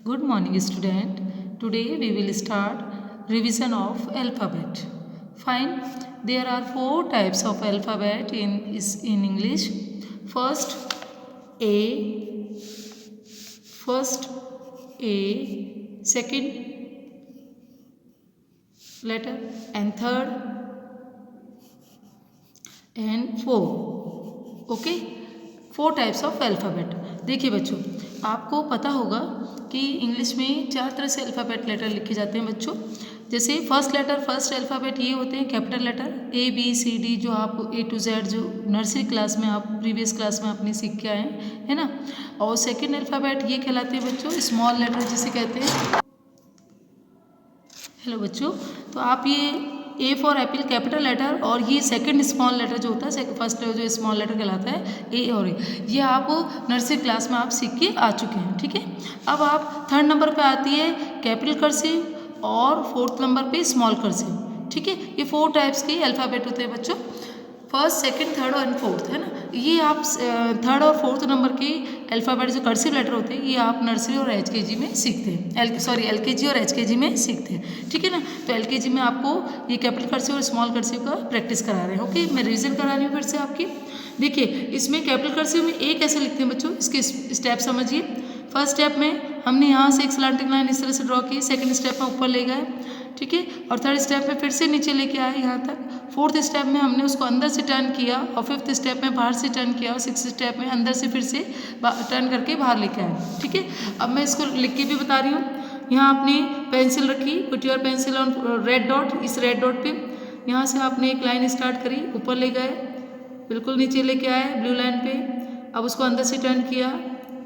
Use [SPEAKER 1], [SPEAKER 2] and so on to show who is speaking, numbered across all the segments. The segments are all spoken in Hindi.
[SPEAKER 1] Good morning, student. Today we will start revision of alphabet. Fine. There are four types of alphabet in English. First A, first A, second letter and third and four. Okay. Four types of alphabet. देखिए बच्चों, आपको पता होगा कि इंग्लिश में चार तरह से अल्फ़ाबेट लेटर लिखे जाते हैं बच्चों. जैसे फर्स्ट अल्फ़ाबेट ये होते हैं कैपिटल लेटर ABCD, जो आप A to Z जो नर्सरी क्लास में आप प्रीवियस क्लास में आपने सीख के आए हैं, है ना. और सेकेंड अल्फ़ाबेट ये कहलाते हैं बच्चों स्मॉल लेटर, जिसे कहते हैं. हेलो बच्चों, तो आप ये A for apple capital letter और ये सेकंड स्मॉल लेटर जो होता है, फर्स्ट जो स्मॉल लेटर कहलाता है A और A, ये आप नर्सरी क्लास में आप सीख के आ चुके हैं. ठीक है. अब आप थर्ड नंबर पे आती है कैपिटल कर्सिव और फोर्थ नंबर पे स्मॉल कर्सिव. ठीक है. ये फोर टाइप्स के अल्फ़ाबेट होते हैं बच्चों, first second third and fourth, है ना. ये आप थर्ड और फोर्थ नंबर के अल्फ़ाबेट जो कर्सिव लेटर होते हैं ये आप नर्सरी और HKG में सीखते हैं. LKG और HKG में सीखते हैं. ठीक है ना. तो LKG में आपको ये कैपिटल कर्सिव और स्मॉल कर्सिव का प्रैक्टिस करा रहे हैं. ओके, मैं रिविजन करा रही हूँ फिर से आपकी. देखिए, इसमें कैपिटल कर्सिव में ए कैसे लिखते हैं बच्चों, इसके स्टेप समझिए. फर्स्ट स्टेप में हमने यहाँ से एक स्लैंटिंग लाइन इस तरह से ड्रॉ की, सेकंड स्टेप में ऊपर ले गए. ठीक है. और थर्ड स्टेप में फिर से नीचे लेके आए यहाँ तक. फोर्थ स्टेप में हमने उसको अंदर से टर्न किया और फिफ्थ स्टेप में बाहर से टर्न किया और सिक्स स्टेप में अंदर से फिर से टर्न करके बाहर लेके आए. ठीक है. अब मैं इसको लिख के भी बता रही हूँ. यहाँ आपने पेंसिल रखी, put your pencil on red dot. इस रेड डॉट पे यहाँ से आपने एक लाइन स्टार्ट करी, ऊपर ले गए, बिल्कुल नीचे लेके आए ब्लू लाइन पे. अब उसको अंदर से टर्न किया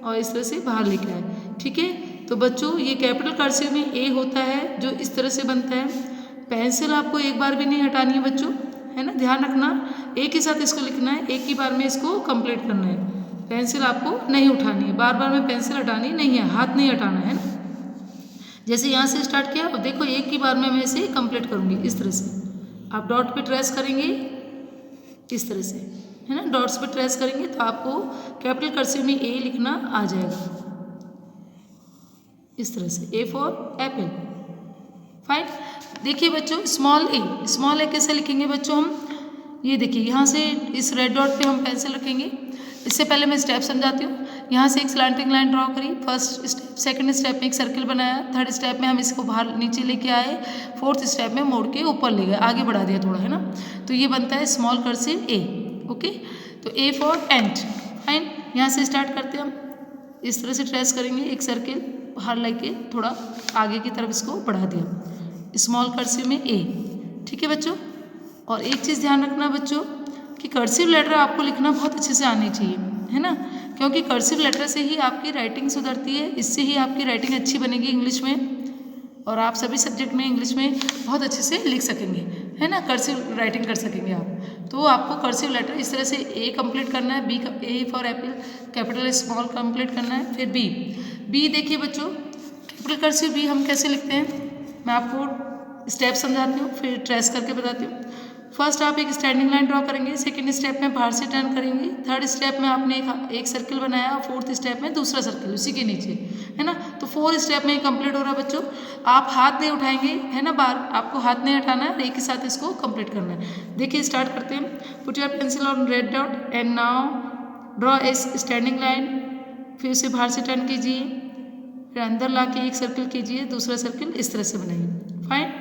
[SPEAKER 1] और इस तरह से बाहर लेके आए. ठीक है. तो बच्चों, ये कैपिटल कर्सिव में ए होता है जो इस तरह से बनता है. पेंसिल आपको एक बार भी नहीं हटानी है बच्चों, है ना. ध्यान रखना, एक ही साथ इसको लिखना है, एक ही बार में इसको कंप्लीट करना है. पेंसिल आपको नहीं उठानी है, बार बार में पेंसिल हटानी नहीं है, हाथ नहीं हटाना है ना. जैसे यहाँ से स्टार्ट किया और देखो एक ही बार में मैं इसे कंप्लीट करूँगी. इस तरह से आप डॉट पे ट्रेस करेंगे, इस तरह से, है ना. डॉट्स पे ट्रेस करेंगे तो आपको कैपिटल कर्सिव में ए लिखना आ जाएगा. इस तरह से A फॉर एप्पल. फाइन. देखिए बच्चों, स्मॉल ए कैसे लिखेंगे बच्चों हम. ये देखिए, यहाँ से इस रेड डॉट पे हम पेंसिल रखेंगे. इससे पहले मैं स्टेप समझाती हूँ. यहाँ से एक स्लैंटिंग लाइन ड्रॉ करी, फर्स्ट स्टेप. सेकंड स्टेप में एक सर्किल बनाया, थर्ड स्टेप में हम इसको बाहर नीचे लेके आए, फोर्थ स्टेप में मोड़ के ऊपर ले गए, आगे बढ़ा दिया थोड़ा, है ना. तो ये बनता है स्मॉल कर्सिव A. ओके. तो A फॉर एंट. फाइन. यहाँ से स्टार्ट करते हैं हम. इस तरह से ट्रेस करेंगे, एक सर्किल बाहर लेके थोड़ा आगे की तरफ इसको बढ़ा दिया, स्मॉल कर्सिव में A. ठीक है बच्चों. और एक चीज़ ध्यान रखना बच्चों कि कर्सिव लेटर आपको लिखना बहुत अच्छे से आनी चाहिए, है ना. क्योंकि कर्सिव लेटर से ही आपकी राइटिंग सुधरती है, इससे ही आपकी राइटिंग अच्छी बनेगी इंग्लिश में, और आप सभी सब्जेक्ट में इंग्लिश में बहुत अच्छे से लिख सकेंगे, है ना. कर्सिव राइटिंग कर सकेंगे आप. तो आपको कर्सिव लेटर इस तरह से A कंप्लीट करना है, B A for apple capital small complete करना है. फिर B देखिए बच्चों, कैपिटल कर्सिव B हम कैसे लिखते हैं, मैं आपको स्टेप समझाती हूँ, फिर ट्रेस करके बताती हूँ. फर्स्ट आप एक स्टैंडिंग लाइन ड्रॉ करेंगे, सेकंड स्टेप में बाहर से टर्न करेंगे, थर्ड स्टेप में आपने एक सर्किल बनाया और फोर्थ स्टेप में दूसरा सर्किल उसी के नीचे, है ना. तो फोर स्टेप में कंप्लीट हो रहा है बच्चों. आप हाथ नहीं उठाएंगे, है ना. बाहर आपको हाथ नहीं हटाना है, एक ही साथ इसको कंप्लीट करना है. देखिए स्टार्ट करते हैं. Put your pencil on red dot and now draw a standing line. फिर उसे बाहर से टर्न कीजिए, फिर अंदर ला के एक सर्किल कीजिए, दूसरा सर्किल इस तरह से बनाइए. फाइन.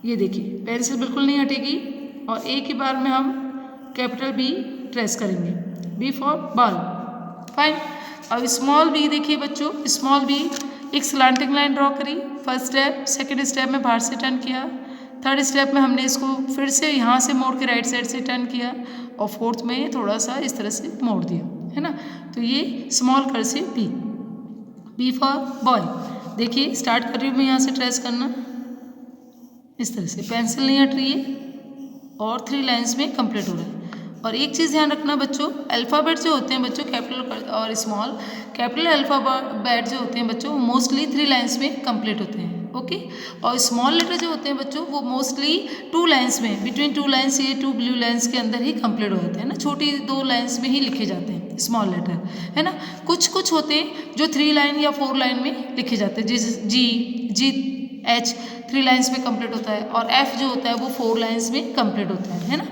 [SPEAKER 1] ये देखिए पेंसिल बिल्कुल नहीं हटेगी और एक ही बार में हम कैपिटल B ट्रेस करेंगे, B फॉर बॉल. फाइन. अब स्मॉल B देखिए बच्चों, स्मॉल B एक स्लैंटिंग लाइन ड्रॉ करी, फर्स्ट स्टेप. सेकंड स्टेप में बाहर से टर्न किया, थर्ड स्टेप में हमने इसको फिर से यहाँ से मोड़ के राइट साइड से टर्न किया और फोर्थ में थोड़ा सा इस तरह से मोड़ दिया, है ना. तो ये small cursive B for boy. देखिए स्टार्ट कर रही हूँ मैं यहाँ से ट्रेस करना, इस तरह से पेंसिल नहीं हट रही है और 3 लाइंस में कंप्लीट हो रहा है. और एक चीज़ ध्यान रखना बच्चों, अल्फ़ाबेट जो होते हैं बच्चों कैपिटल और स्मॉल, कैपिटल अल्फ़ाबेट जो होते हैं बच्चों मोस्टली 3 लाइंस में कंप्लीट होते हैं. ओके। और स्मॉल लेटर जो होते हैं बच्चों वो मोस्टली 2 लाइन्स में, बिटवीन 2 लाइन्स, ये 2 ब्लू लाइन्स के अंदर ही कंप्लीट हो जाते हैं ना, छोटी 2 लाइन्स में ही लिखे जाते हैं स्मॉल लेटर, है ना। कुछ कुछ होते हैं जो 3 लाइन या 4 लाइन में लिखे जाते हैं, जैसे जी एच 3 लाइन्स में कंप्लीट होता है, और एफ जो होता है वो 4 लाइन्स में कंप्लीट होता है ना।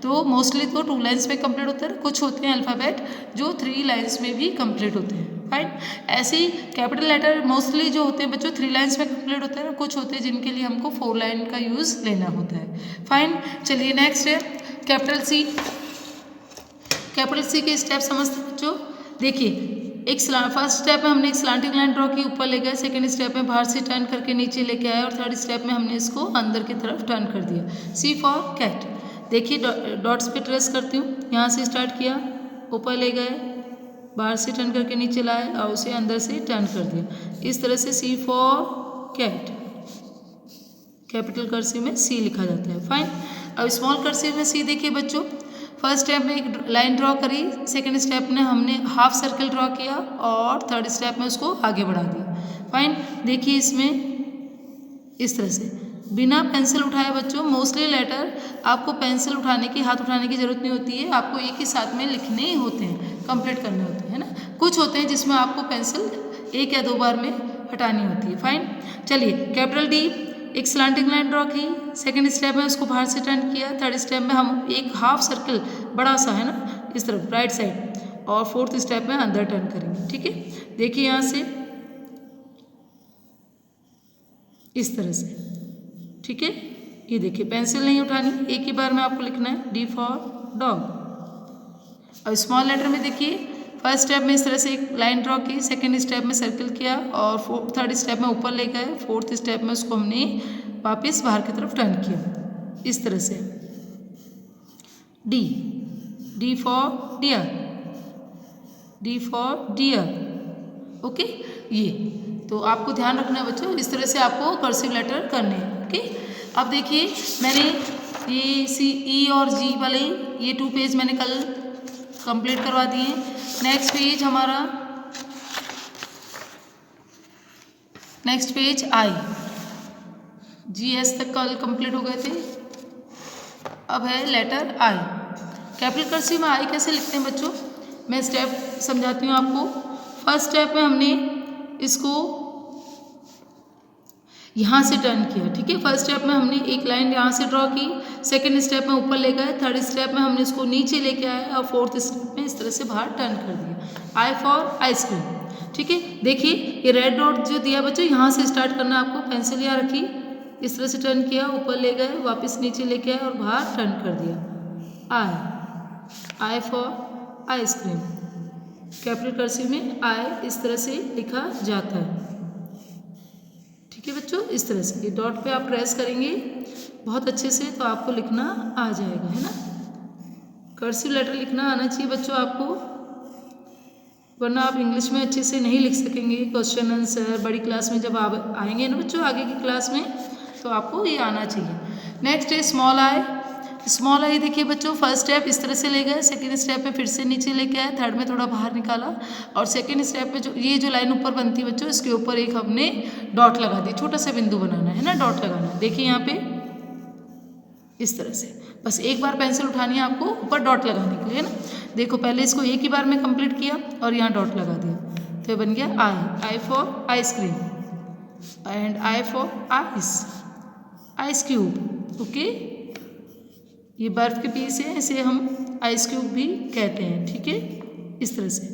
[SPEAKER 1] तो मोस्टली तो 2 लाइन्स में कंप्लीट होता है, कुछ होते हैं अल्फ़ाबेट जो 3 लाइन्स में भी कंप्लीट होते हैं, फाइन। ऐसे ही कैपिटल लेटर मोस्टली जो होते हैं बच्चों 3 लाइन्स में कंप्लीट होते हैं, कुछ होते हैं जिनके लिए हमको 4 लाइन का यूज़ लेना होता है, फाइन। चलिए नेक्स्ट है कैपिटल सी। कैपिटल सी के स्टेप समझते हैं बच्चों। देखिए एक फर्स्ट स्टेप में हमने एक स्लांटिंग लाइन ड्रॉ की, ऊपर ले गए, सेकंड स्टेप में बाहर से टर्न करके नीचे लेके आए, और थर्ड स्टेप में हमने इसको अंदर की तरफ टर्न कर दिया। सी फॉर कैट। देखिए डॉट्स पे ट्रेस करती हूँ, यहाँ से स्टार्ट किया, ऊपर ले गए, बाहर से टर्न करके नीचे लाए और उसे अंदर से टर्न कर दिया। इस तरह से सी फॉर कैट, कैपिटल कर्सिव में सी लिखा जाता है, फाइन। अब स्मॉल कर्सिव में सी देखिए बच्चों, फर्स्ट स्टेप में एक लाइन ड्रॉ करी, सेकंड स्टेप में हमने हाफ सर्कल ड्रॉ किया, और थर्ड स्टेप में उसको आगे बढ़ा दिया, फाइन। देखिए इसमें इस तरह से बिना पेंसिल उठाए बच्चों, मोस्टली लेटर आपको पेंसिल उठाने की, हाथ उठाने की जरूरत नहीं होती है, आपको एक ही साथ में लिखने ही होते हैं, कंप्लीट करने होते हैं ना। कुछ होते हैं जिसमें आपको पेंसिल 1 या 2 बार में हटानी होती है, फाइन। चलिए कैपिटल डी, एक स्लांटिंग लाइन ड्रॉ की, सेकंड स्टेप में उसको बाहर से टर्न किया, थर्ड स्टेप में हम एक हाफ सर्कल बड़ा सा है ना इस तरफ राइट साइड, और फोर्थ स्टेप में अंदर टर्न करेंगे, ठीक है। देखिए यहाँ से इस तरह से, ठीक है। ये देखिए पेंसिल नहीं उठानी, एक ही बार में आपको लिखना है, डी फॉर डॉग। और स्मॉल लेटर में देखिए फर्स्ट स्टेप में इस तरह से एक लाइन ड्रॉ की, सेकंड स्टेप में सर्कल किया, और थर्ड स्टेप में ऊपर ले गए, फोर्थ स्टेप में उसको हमने वापस बाहर की तरफ टर्न किया, इस तरह से। D, D for dear, D for dear, okay. ये तो आपको ध्यान रखना है बच्चों, इस तरह से आपको कर्सिव लेटर करने हैं, ओके। अब देखिए मैंने ये सी, ई और जी वाले ये 2 पेज मैंने कल कंप्लीट करवा दिए। नेक्स्ट पेज हमारा, next page I, G S तक कल कंप्लीट हो गए थे, अब है लेटर आई। कैपिटल कर्सिव में आई कैसे लिखते हैं बच्चों, मैं स्टेप समझाती हूँ आपको। फर्स्ट स्टेप में हमने इसको यहाँ से टर्न किया, ठीक है। फर्स्ट स्टेप में हमने एक लाइन यहाँ से ड्रॉ की, सेकंड स्टेप में ऊपर ले गए, थर्ड स्टेप में हमने इसको नीचे लेके आए, और फोर्थ स्टेप में इस तरह से बाहर टर्न कर दिया। आई फॉर आइसक्रीम, ठीक है। देखिए ये रेड डॉट जो दिया बच्चों, यहाँ से स्टार्ट करना आपको, पेंसिल यहाँ रखी, इस तरह से टर्न किया, ऊपर ले गए, वापस नीचे लेके आए और बाहर टर्न कर दिया। आई फॉर आइसक्रीम, कैपिटल कर्सिव में आई इस तरह से लिखा जाता है, ठीक है बच्चों। इस तरह से ये डॉट पे आप प्रेस करेंगे बहुत अच्छे से तो आपको लिखना आ जाएगा, है ना। कर्सिव लेटर लिखना आना चाहिए बच्चों आपको, वरना आप इंग्लिश में अच्छे से नहीं लिख सकेंगे। क्वेश्चन आंसर बड़ी क्लास में जब आप आएंगे ना बच्चों आगे की क्लास में, तो आपको ये आना चाहिए। नेक्स्ट है स्मॉल आई। स्मॉल आई देखिए बच्चों, फर्स्ट स्टेप इस तरह से ले गए, सेकंड स्टेप में फिर से नीचे लेके आए, थर्ड में थोड़ा बाहर निकाला, और सेकंड स्टेप में जो ये जो लाइन ऊपर बनती है बच्चों, इसके ऊपर एक हमने डॉट लगा दी, छोटा सा बिंदु बनाना है ना, डॉट लगाना है। देखिए यहाँ पे इस तरह से, बस एक बार पेंसिल उठानी है आपको ऊपर डॉट लगाने के लिए ना। देखो पहले इसको एक ही बार में कंप्लीट किया और यहाँ डॉट लगा दिया, तो ये बन गया I. I for ice cream, and I for ice, ice cube, okay. ये बर्फ के पीस है, इसे हम आइस क्यूब भी कहते हैं, ठीक है। इस तरह से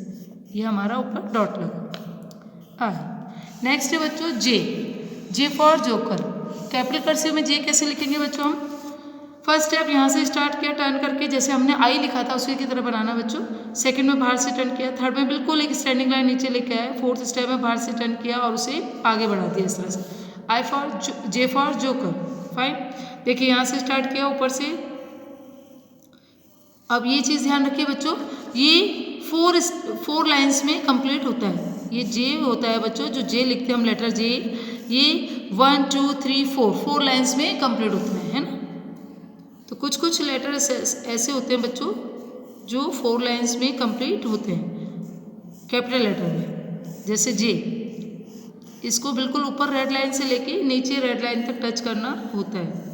[SPEAKER 1] ये हमारा ऊपर डॉट लगा। नेक्स्ट है बच्चों J, J for joker. Capital cursive में जे कैसे लिखेंगे बच्चों हम, फर्स्ट स्टेप यहाँ से स्टार्ट किया टर्न करके, जैसे हमने आई लिखा था उसी की तरह बनाना बच्चों। सेकंड में बाहर से टर्न किया, थर्ड में बिल्कुल एक स्टैंडिंग लाइन नीचे लेके आया, फोर्थ स्टेप में बाहर से टर्न किया और उसे आगे बढ़ा दिया इस तरह से। I for J for joker, fine. देखिए यहाँ से स्टार्ट किया ऊपर से। अब ये चीज़ ध्यान रखिए बच्चों, ये 4 लाइन्स में कंप्लीट होता है। ये जे होता है बच्चों, जो जे लिखते हैं हम लेटर जे, ये 1 2 3 4 लाइन्स में कंप्लीट होता है ना। तो कुछ कुछ लेटर ऐसे होते हैं बच्चों जो 4 लाइन्स में कंप्लीट होते हैं कैपिटल लेटर में, जैसे जे। इसको बिल्कुल ऊपर रेड लाइन से लेके नीचे रेड लाइन तक टच करना होता है।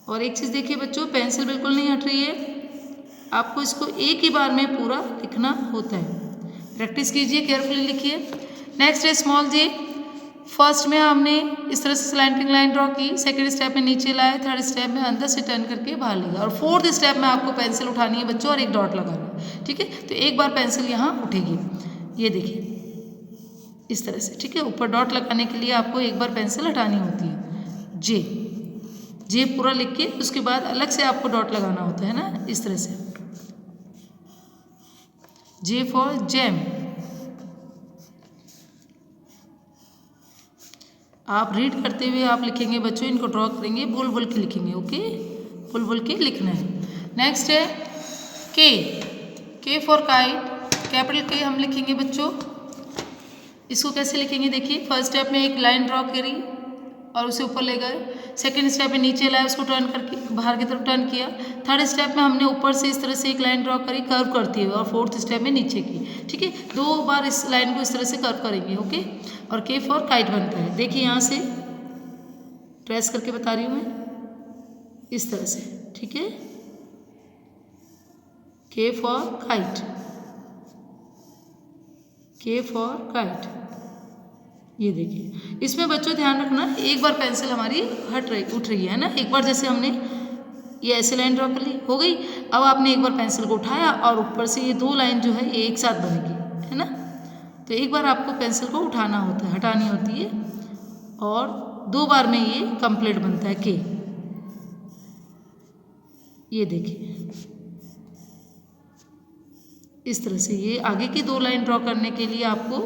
[SPEAKER 1] और एक चीज़ देखिए बच्चों, पेंसिल बिल्कुल नहीं हट रही है, आपको इसको एक ही बार में पूरा लिखना होता है। प्रैक्टिस कीजिए, केयरफुली लिखिए। नेक्स्ट है स्मॉल जे। फर्स्ट में हमने इस तरह से स्लैंटिंग लाइन ड्रॉ की, सेकंड स्टेप में नीचे लाए, थर्ड स्टेप में अंदर से टर्न करके बाहर लेगा, और फोर्थ स्टेप में आपको पेंसिल उठानी है बच्चों और एक डॉट लगाना है। ठीक है, तो एक बार पेंसिल यहाँ उठेगी, ये देखिए इस तरह से। ठीक है, ऊपर डॉट लगाने के लिए आपको एक बार पेंसिल हटानी होती है। जे, जे पूरा लिख के उसके बाद अलग से आपको डॉट लगाना होता है ना, इस तरह से। J for jam. आप रीड करते हुए आप लिखेंगे बच्चों, इनको ड्रॉ करेंगे, बोल बोल के लिखेंगे। ओके, बोल बोल के लिखना है। नेक्स्ट है के। के फॉर काइट, कैपिटल के हम लिखेंगे बच्चों। इसको कैसे लिखेंगे देखिए, फर्स्ट स्टेप में एक लाइन ड्रॉ करी और उसे ऊपर ले गए, सेकंड स्टेप में नीचे लाए, उसको टर्न करके बाहर की तरफ टर्न किया, थर्ड स्टेप में हमने ऊपर से इस तरह से एक लाइन ड्रॉ करी कर्व करती हुई, और फोर्थ स्टेप में नीचे की। ठीक है, 2 बार इस लाइन को इस तरह से कर्व करेंगे। ओके, और के फॉर काइट बनता है। देखिए यहाँ से ट्रेस करके बता रही हूँ मैं, इस तरह से। ठीक है, के फॉर काइट, के फॉर काइट। ये देखिए, इसमें बच्चों ध्यान रखना, एक बार पेंसिल हमारी उठ रही है ना, एक बार जैसे हमने ये ऐसे लाइन ड्रॉ कर ली, हो गई। अब आपने एक बार पेंसिल को उठाया और ऊपर से ये 2 लाइन जो है ये एक साथ बनेगी, है ना। तो एक बार आपको पेंसिल को उठाना होता है, हटानी होती है, और 2 बार में ये कंप्लीट बनता है के। ये देखिए इस तरह से, ये आगे की 2 लाइन ड्रॉ करने के लिए आपको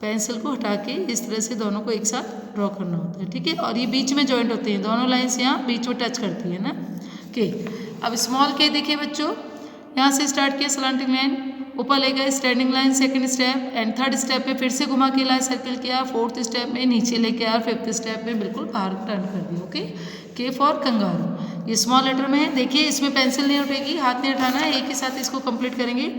[SPEAKER 1] पेंसिल को हटा के इस तरह से दोनों को एक साथ ड्रॉ करना होता है। ठीक है, और ये बीच में जॉइंट होते हैं, दोनों लाइन्स यहाँ बीच में टच करती है ना, के। अब स्मॉल के देखिए बच्चों, यहाँ से स्टार्ट किया स्लैंटिंग लाइन, ऊपर ले गए standing line, second step, and third step में फिर से घुमा के लाए, सर्कल किया, फोर्थ स्टेप में नीचे लेके आया, फिफ्थ स्टेप में बिल्कुल बाहर टर्न कर दिया। ओके, के फॉर कंगारू। ये स्मॉल लेटर में है, देखिए इसमें पेंसिल नहीं उठेगी, हाथ नहीं उठाना है, एक ही साथ इसको कंप्लीट करेंगे।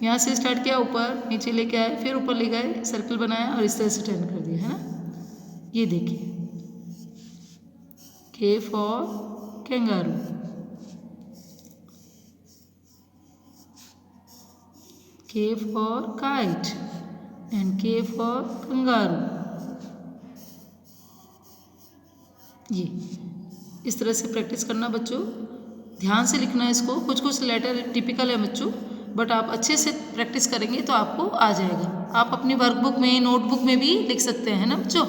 [SPEAKER 1] यहाँ से स्टार्ट किया, ऊपर नीचे लेके आए, फिर ऊपर ले गए, सर्कल बनाया और इस तरह से टर्न कर दिया, है ना। ये देखिए, के फॉर कैंगारू, के फॉर काइट, एंड के फॉर कंगारू। ये इस तरह से प्रैक्टिस करना बच्चों, ध्यान से लिखना है इसको। कुछ कुछ लेटर टिपिकल है बच्चों, बट आप अच्छे से प्रैक्टिस करेंगे तो आपको आ जाएगा। आप अपनी वर्कबुक में, नोटबुक में भी लिख सकते हैं ना बच्चों,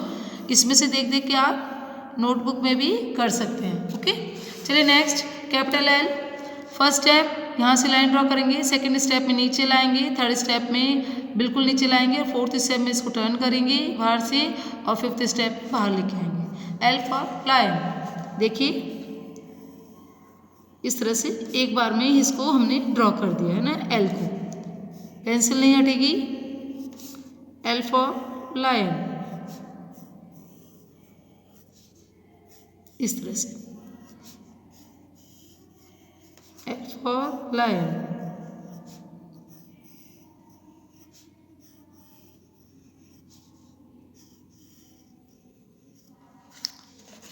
[SPEAKER 1] इसमें से देख देख के आप नोटबुक में भी कर सकते हैं। ओके, चलिए next, capital L. First step यहाँ से लाइन ड्रॉ करेंगे, सेकंड स्टेप में नीचे लाएंगे, थर्ड स्टेप में बिल्कुल नीचे लाएंगे, और फोर्थ स्टेप में इसको टर्न करेंगे बाहर से, और फिफ्थ स्टेप में बाहर लेके आएंगे। L for lion. देखिए इस तरह से एक बार में इसको हमने ड्रॉ कर दिया है ना, एल को, पेंसिल नहीं हटेगी। एल फॉर लायन, इस तरह से, एल फॉर लायन।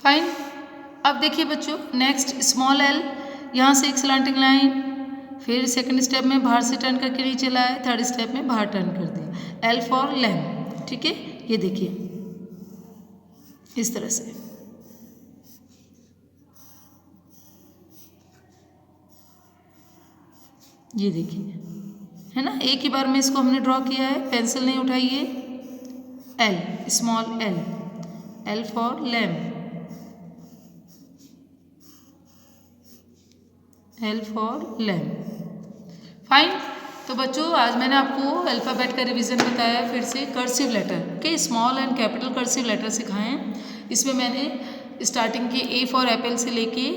[SPEAKER 1] फाइन। अब देखिए बच्चों, नेक्स्ट स्मॉल एल, यहाँ से एक स्लैंटिंग लाइन, फिर सेकंड स्टेप में बाहर से टर्न करके नीचे लाए, थर्ड स्टेप में बाहर टर्न कर दिया। L for lamb. ठीक है, ये देखिए इस तरह से। ये देखिए, है ना, एक ही बार में इसको हमने ड्रॉ किया है, पेंसिल नहीं उठाई है। L, small L, L for lamb, L for lamb. Fine. तो बच्चों आज मैंने आपको अल्फ़ाबेट का रिवीजन बताया, फिर से कर्सिव लेटर के small and capital cursive letter सिखाए हैं। इसमें मैंने स्टार्टिंग के ए फॉर एप्पल से लेके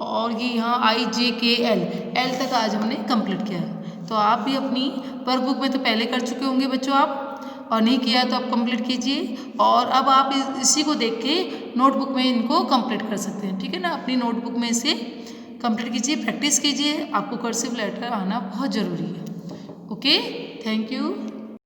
[SPEAKER 1] और ये यहाँ आई जे के एल, एल तक आज हमने कंप्लीट किया है। तो आप भी अपनी वर्कबुक में तो पहले कर चुके होंगे बच्चों आप, और नहीं किया तो आप कंप्लीट कीजिए, और अब आप इसी को देख के नोटबुक में इनको कंप्लीट कर सकते हैं। ठीक है ना, अपनी नोटबुक में इसे कंप्लीट कीजिए, प्रैक्टिस कीजिए। आपको कर्सिव लेटर आना बहुत ज़रूरी है। Okay, thank you.